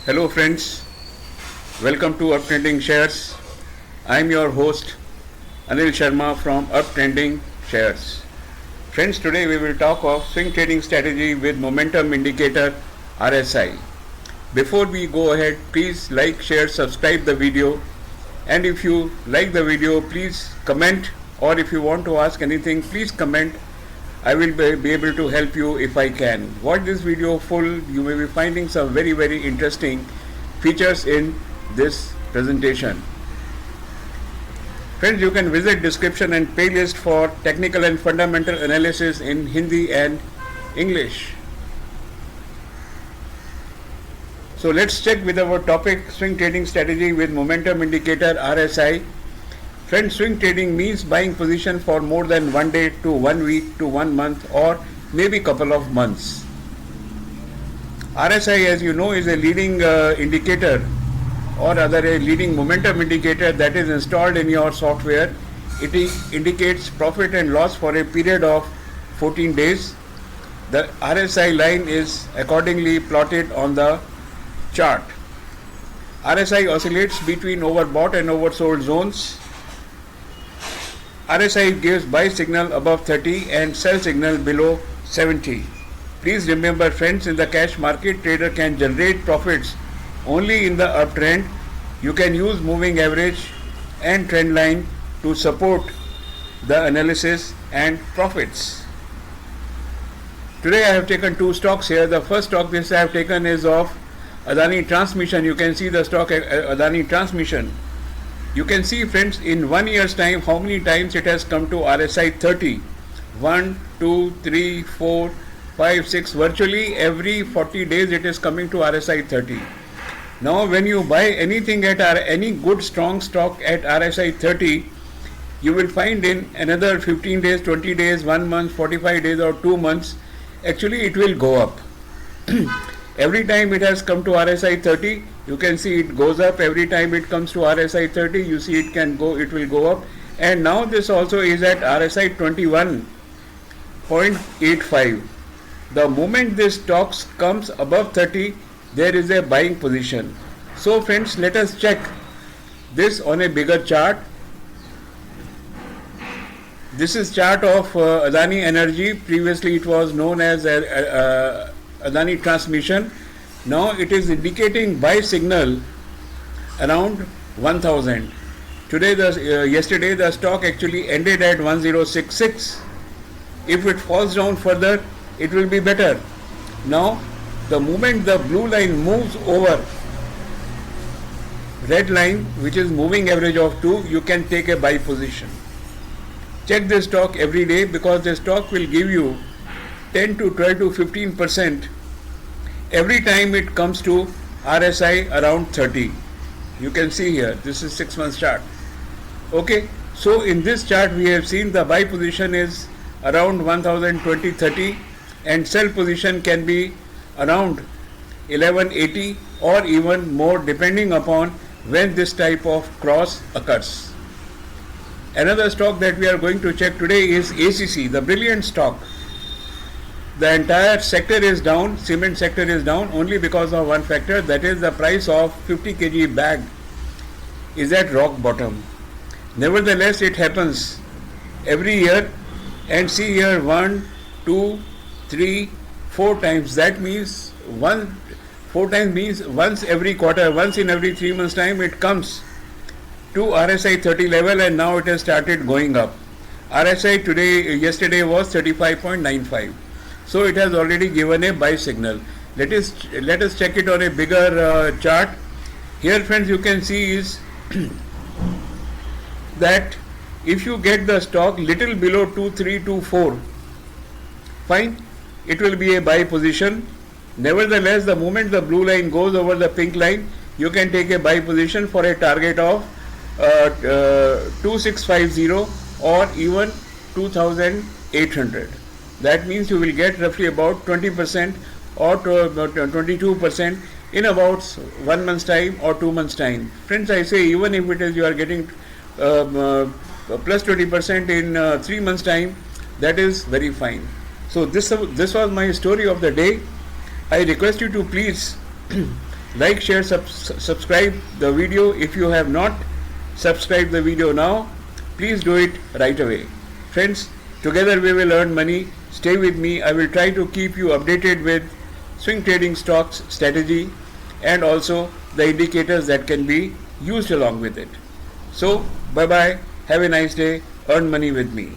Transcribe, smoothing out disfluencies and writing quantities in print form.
Hello friends, welcome to Uptrending Shares. I am your host Anil Sharma from Uptrending Shares. Friends, today we will talk of swing trading strategy with momentum indicator RSI. Before we go ahead, please like, share, subscribe the video, and if you like the video, please comment, or if you want to ask anything, please comment. I will be able to help you if I can. Watch this video full. You may be finding some very interesting features in this presentation. Friends, you can visit description and playlist for technical and fundamental analysis in Hindi and English. So let's check with our topic, swing trading strategy with momentum indicator RSI. Friends, swing trading means buying position for more than 1 day to 1 week to 1 month or maybe couple of months. RSI, as you know, is a leading indicator or rather a leading momentum indicator that is installed in your software. It indicates profit and loss for a period of 14 days. The RSI line is accordingly plotted on the chart. RSI oscillates between overbought and oversold zones. RSI gives buy signal above 30 and sell signal below 70. Please remember friends, in the cash market, trader can generate profits only in the uptrend. You can use moving average and trend line to support the analysis and profits. Today I have taken two stocks here. The first stock I have taken is of Adani Transmission. You can see the stock Adani Transmission. You can see friends, in 1 year's time how many times it has come to RSI 30. 1, 2, 3, 4, 5, 6, virtually every 40 days it is coming to RSI 30. Now when you buy anything at any good strong stock at RSI 30, you will find in another 15 days, 20 days, 1 month, 45 days or 2 months, actually it will go up. Every time it has come to RSI 30, you can see it goes up. Every time it comes to RSI 30, you see it will go up. And now this also is at RSI 21.85. The moment this stock comes above 30, there is a buying position. So friends, let us check this on a bigger chart. This is chart of Adani Energy. Previously it was known as Adani Transmission. Now it is indicating buy signal around 1000. Yesterday the stock actually ended at 1066. If it falls down further, it will be better. Now the moment the blue line moves over red line, which is moving average of 2, you can take a buy position. Check this stock every day, because the stock will give you 10 to 12 to 15% every time it comes to RSI around 30. You can see here, this is 6 months chart. Okay, so in this chart we have seen the buy position is around 1020-30 and sell position can be around 1180 or even more, depending upon when this type of cross occurs. Another stock that we are going to check today is ACC, the brilliant stock. The entire sector is down, cement sector is down only because of one factor, that is the price of 50 kg bag is at rock bottom. Nevertheless, it happens every year, and see here 1, 2, 3, 4 times. That means 4 times means once every quarter, once in every 3 months time it comes to RSI 30 level, and now it has started going up. RSI yesterday was 35.95. So it has already given a buy signal. Let us check it on a bigger chart. Here friends, you can see is that if you get the stock little below 2324, fine, it will be a buy position. Nevertheless, the moment the blue line goes over the pink line, you can take a buy position for a target of 2650 or even 2800. That means you will get roughly about 20% or 22% in about 1 month's time or 2 months' time. Friends, I say even if it is you are getting plus 20% in 3 months' time, that is very fine. So this was my story of the day. I request you to please Like, share, subscribe the video. If you have not subscribed the video now, please do it right away. Friends, together we will earn money. Stay with me. I will try to keep you updated with swing trading stocks strategy and also the indicators that can be used along with it. So, bye bye. Have a nice day. Earn money with me.